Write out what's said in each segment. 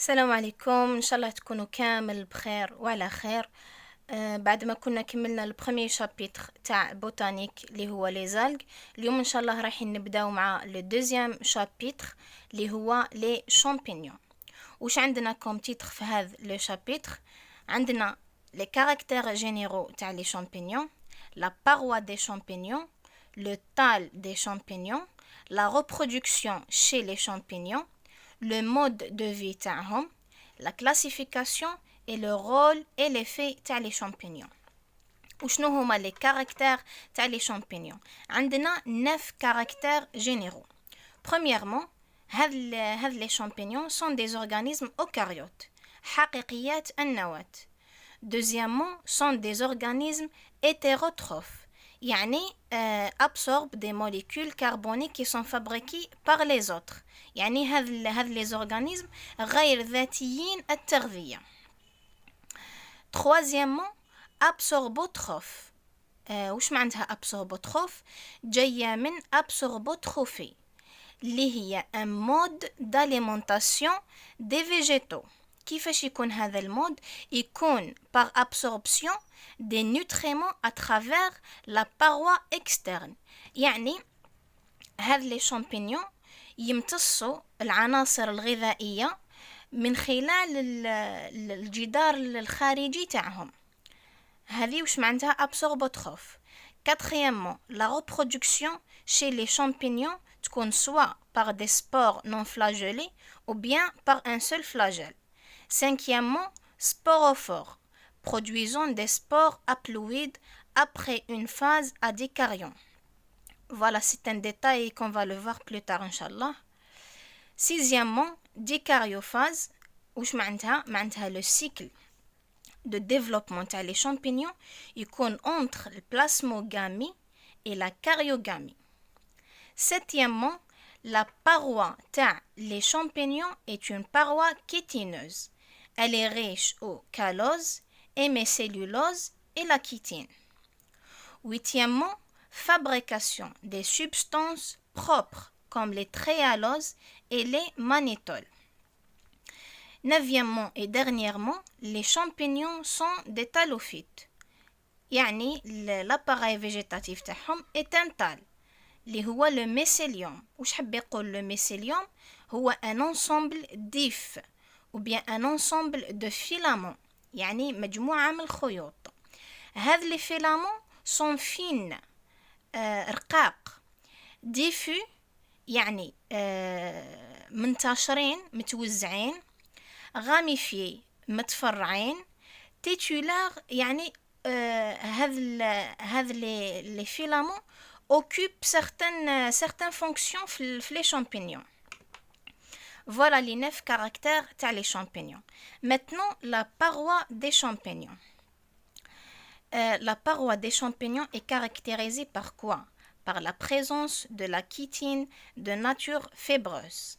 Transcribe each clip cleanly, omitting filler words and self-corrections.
السلام عليكم، ان شاء الله تكونوا كامل بخير وعلى خير. بعد ما كنا كملنا البروميير شابيتر تاع بوتانيك اللي هو لي زالغ. اليوم ان شاء الله رايحين نبداو مع لو دوزيام شابيتر اللي هو لي شامبينيون. واش عندنا كوم تيتر في هذا لو شابيتر؟ عندنا لي كاركتير جينيرو تاع لي شامبينيون، لا باروا دي شامبينيون، le tal des champignons, la reproduction chez les champignons, le mode de vie تاعهم, la classification et le rôle et l'effet تاع les champignons. وشنو هما les caractères تاع les champignons؟ عندنا 9 caractères généraux. Premièrement, هذ les champignons sont des organismes eucaryotes, حقيقيات النواة. Deuxièmement, sont des organismes hétérotrophes, يعني absorbent des molécules carboniques qui sont fabriquées par les autres. يعني هذ les organismes غير ذاتيين التغذية. Troisièmement, absorbotrophes. وش معناتها absorbotrophe؟ جاية من absorbotrophie اللي هي un mode d'alimentation des végétaux. كيفاش يكون هذا المود؟ يكون par absorption des nutriments à travers la paroi externe. يعني هذ les champignons يمتصوا العناصر الغذائية من خلال الجدار الخارجي تاعهم. هذه وش معناتها absorbotrophe. Quatrièmement, la reproduction chez les champignons تكون soit par des spores non flagellés ou bien par un seul flagelle. Cinquièmement, sporophores, produisant des spores haploïdes après une phase à dicaryon. Voilà, c'est un détail qu'on va le voir plus tard, Inch'Allah. Sixièmement, dicaryophase, وش معناتها؟ معناتها le cycle de développement تاع les champignons يكون entre le plasmogamie et la caryogamie. Septièmement, la paroi تاع les champignons est une paroi chitineuse. Elle est riche au callose, hémicellulose et la chitine. Huitièmement, fabrication des substances propres comme les tréhaloses et les mannitols. Neuvièmement et dernièrement, les champignons sont des talophytes. يعني l'appareil végétatif تاعهم est un tal اللي هو le mycélium. وش حب يقول le mycélium؟ هو un ensemble d'if ou bien un ensemble de filaments, يعني مجموعة من الخيوط. هذ les filaments sont fines, رقاق. diffus يعني منتشرين متوزعين. ramifiés متفرعين. titulaires يعني هذ les filaments occupent certaines fonctions في les champignons. Voilà les 9 caractères تاع les champignons. Maintenant, la paroi des champignons. La paroi des champignons est caractérisée par quoi? Par la présence de la chitine de nature fibreuse.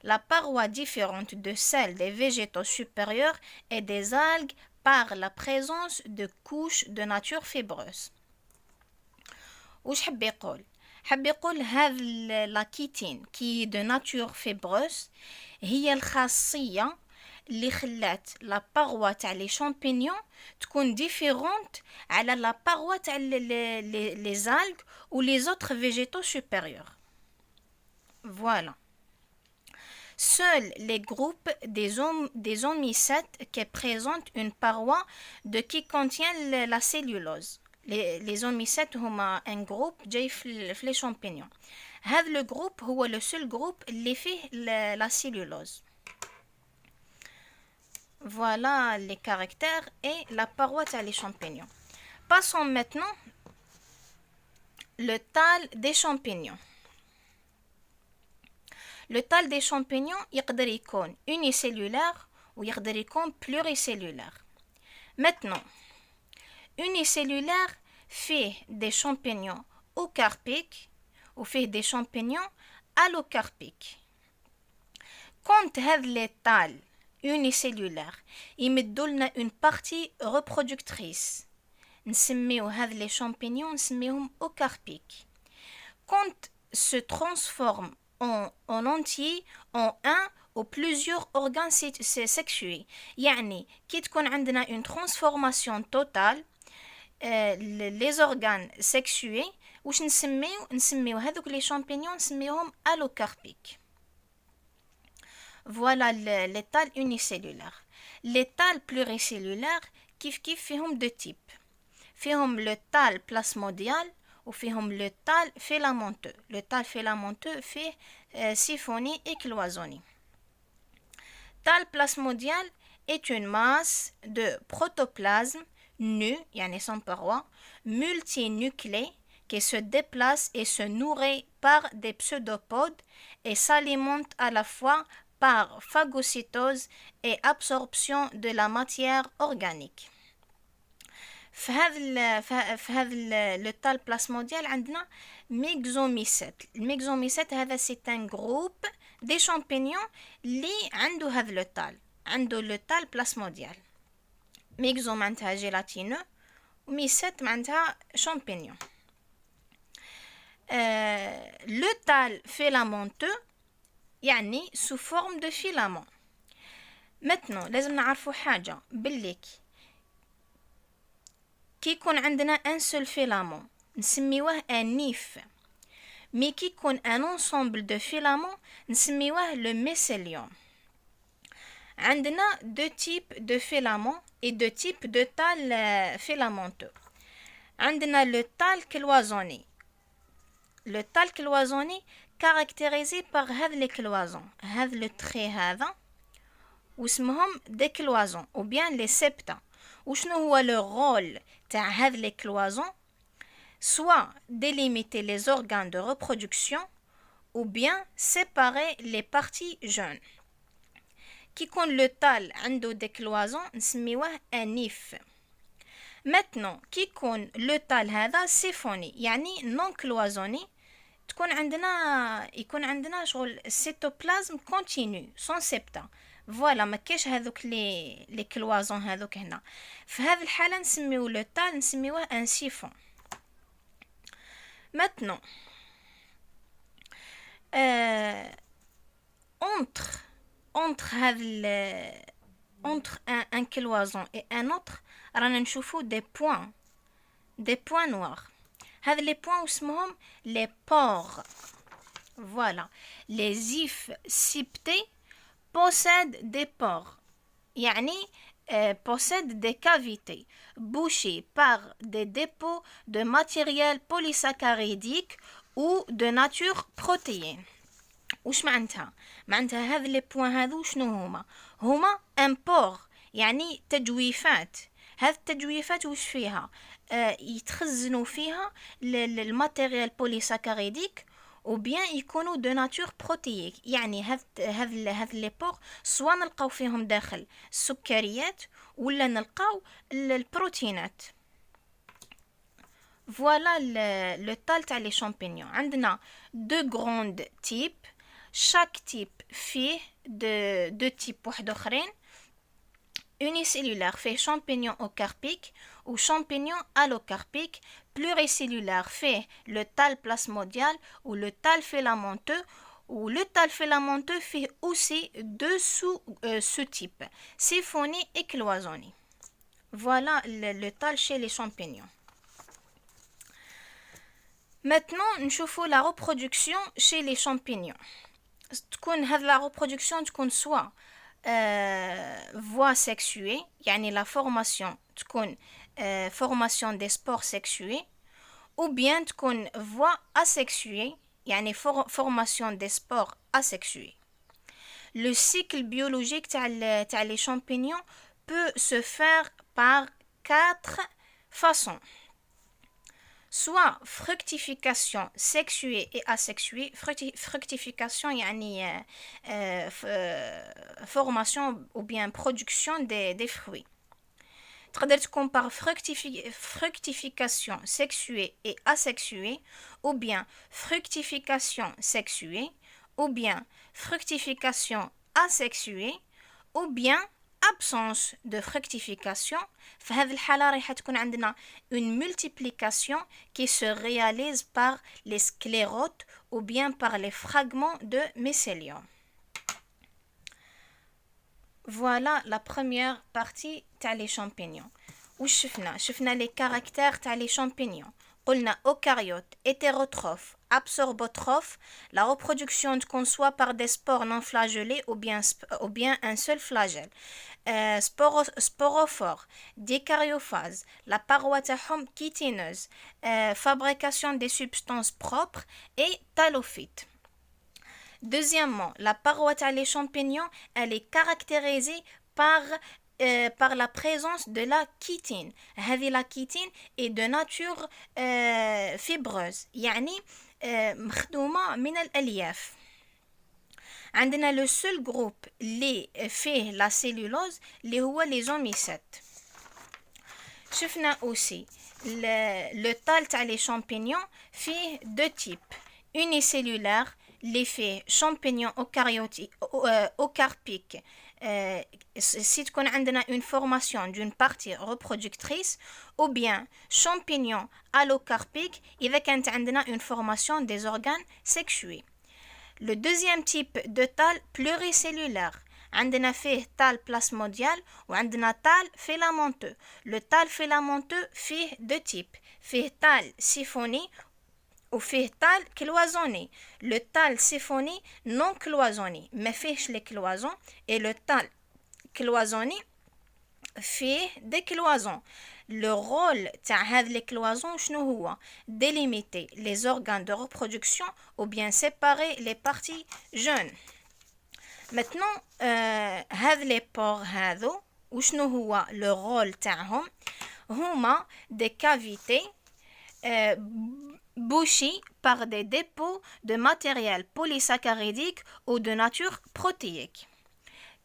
La paroi différente de celle des végétaux supérieurs et des algues par la présence de couches de nature fibreuse. وش حب يقول؟ حب يقول هذا la chitine qui est de nature fibreuse هي الخاصية اللي خلات la paroi تاع les champignons تكون différente على la paroi تاع les algues ou les autres végétaux supérieurs. Voilà. Seuls les groupes des homicètes qui présentent une paroi qui contient la cellulose. Les homicètes هما un groupe جاي في les champignons. هذا le groupe هو le seul groupe اللي فيه la cellulose. Voilà les caractères et la paroi تاع les champignons. Passons maintenant le tal des champignons. Le tal des champignons يقدر يكون unicellulaire ou يقدر يكون pluricellulaire. Maintenant, unicellulaire fait des champignons eucarpiques ou fait des champignons allocarpiques. Quand هذ les tals unicellulaires يمدوا لنا une partie reproductrice نسميو هذ les champignons نسميهم eucarpiques. Quand se transforme en entier en un ou plusieurs organes sexués. يعني كي تكون عندنا une transformation totale les organes sexués واش نسميو هذوك les champignons نسميوهم allocarpiques. Voilà l'étal unicellulaire. L'étal pluricellulaire كيف فيهم deux types. فيهم le tal plasmodial وفيهم le tal filamenteux. Le tal filamenteux فيه siphonie et cloisonnie. Tal plasmodial est une masse de protoplasme nu, yani sans paroi, multinucléé qui se déplace et se nourrit par des pseudopodes et s'alimente à la fois par phagocytose et absorption de la matière organique. في هذا le tal plasmodial عندنا ميغزوميسيت. الميغزوميسيت هذا c'est un groupe des champignons اللي عنده هذا le tal. عنده le tal plasmodial. ميغزو معناتها جيلاتينو وميسيت معناتها champignon. Le tal filamenteux يعني sous forme de filament. Maintenant لازم نعرفوا حاجة بالليك كي يكون عندنا un seul filament نسميوه un nif. مي كي يكون un ensemble de filaments نسميوه le mycélium. عندنا deux types de filaments et deux types de tal filamenteux. عندنا le tal cloisonné. Le tal cloisonné caractérisé par هذا les cloisons. هذا le trait هذا واسمهم des cloisons ou bien les septa. وشنو هو le rôle تاع هذا les cloisons? Soit délimiter les organes de reproduction ou bien séparer les parties jeunes. كي يكون le tal عنده des cloisons نسميوه un nif. Maintenant كي يكون le tal هذا siphonné يعني non cloisonné يكون عندنا شغل cytoplasme continu sans septa. فوالا ما كاش هذوك لي كلوازون هذوك هنا. في هذه الحاله نسميو لو تال نسميوه ان سيفون. maintenant entre هذا entre un cloison et un autre رانا نشوفو des points noirs. هذا les points اسمهم les pores. voilà les ifs septés possèdent des pores يعني possèdent des cavités bouchées par des dépôts de matériel polysaccharidique ou de nature protéine. وش معناتها هذا لي بوين هذو شنو هما ان بور يعني تجويفات. هذه التجويفات وش فيها يتخزنوا فيها الماتيريال بوليساكاريديك ou bien يكونوا de nature protéique. يعني هذ لي بور سواء نلقاو فيهم داخل السكريات ولا نلقاو البروتينات. voilà le tal تاع les champignons. عندنا deux grands types. chaque type فيه deux types واحد اخرين. unicellulaire fait champignon eucarpique ou champignon allocarpique. Pluricellulaire fait le tal plasmodial ou le tal filamenteux. Ou le tal filamenteux fait aussi deux sous-types, siphonné et cloisonné. Voilà le tal chez les champignons. Maintenant, nous voyons la reproduction chez les champignons. La reproduction تكون soit voie sexuée, يعني la formation تكون formation des spores sexués, ou bien تكون voie asexuée, يعني formation des spores asexués. Le cycle biologique تاع les champignons peut se faire par 4 façons. Soit fructification sexuée et asexuée. Fructification يعني formation ou bien production des fruits. تقدر تكون par fructification sexuée et asexuée, ou bien fructification sexuée, ou bien fructification asexuée, ou bien absence de fructification. في هذه الحالة راح تكون عندنا une multiplication qui se réalise par les sclérotes ou bien par les fragments de mycélium. Voilà la première partie تاع les champignons. وش شفنا les caractères تاع les champignons. قلنا eucaryotes, hétérotrophes, absorbotrophes, la reproduction ne conçoit par des spores non flagellés ou bien un seul flagelle. Sporophores, dicaryophase, la paroi تاعهم chitineuse, fabrication des substances propres et talophytes. Deuxièmement, la paroi les champignons, elle est caractérisée par la présence de la chitine. La chitine est de nature fibreuse, يعني مخدومة من الألياف. عندنا le seul groupe اللي فيه la cellulose اللي هو les omycètes. شفنا aussi le tal تاع les champignons فيه deux types, unicellulaire, l'effet champignon eucarpique. Si on a une formation d'une partie reproductrice, ou bien champignon allocarpique, avec une formation des organes sexués. Le deuxième type de tal pluricellulaire. عندنا فيه tal plasmodial وعندنا tal filamenteux. Le tal filamenteux فيه deux types. فيه tal siphoné ou فيه tal cloisonné. Le tal siphoné non cloisonné ما فيهش les cloisons et le tal cloisonné فيه des cloisons. Le rôle تاع هذه les cloisons شنو هو؟ délimiter les organes de reproduction ou bien séparer les parties jeunes. Maintenant هذه les pores هذو وشنو هو le rôle تاعهم؟ هما des cavités bouchées par des dépôts de matériel polysaccharidique ou de nature protéique.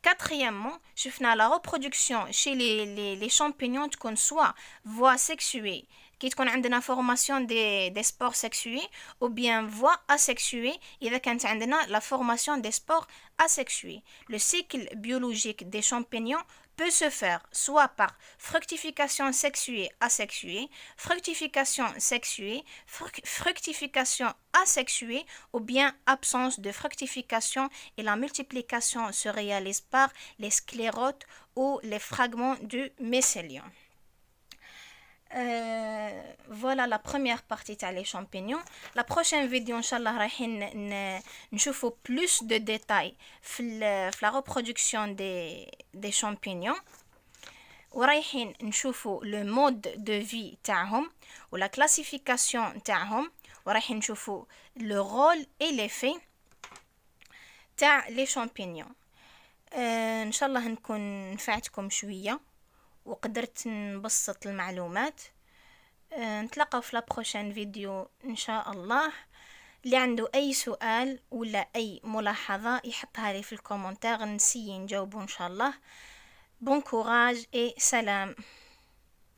Quatrièmement, شفنا la reproduction chez les champignons تكون soit voie sexuée كي تكون عندنا formation des spores sexués ou bien voie asexuée إذا كانت عندنا la formation des spores asexués. Le cycle biologique des champignons peut se faire soit par fructification sexuée asexuée, fructification sexuée, fructification asexuée ou bien absence de fructification et la multiplication se réalise par les sclérotes ou les fragments du mycélium. Voilà la première partie تاع les champignons. La prochaine vidéo inchallah رايحين نشوفوا plus de détails في la reproduction des champignons ورايحين نشوفوا le mode de vie تاعهم و la classification تاعهم ورايحين نشوفوا le rôle et l'effet تاع les champignons. ان شاء الله نكون نفعتكم شويه وقدرت نبسط المعلومات. نتلاقاو في لابروشين فيديو ان شاء الله. اللي عنده اي سؤال ولا اي ملاحظه يحطها لي في الكومنتار نسيي نجاوبه ان شاء الله. بون كوراج et سلام.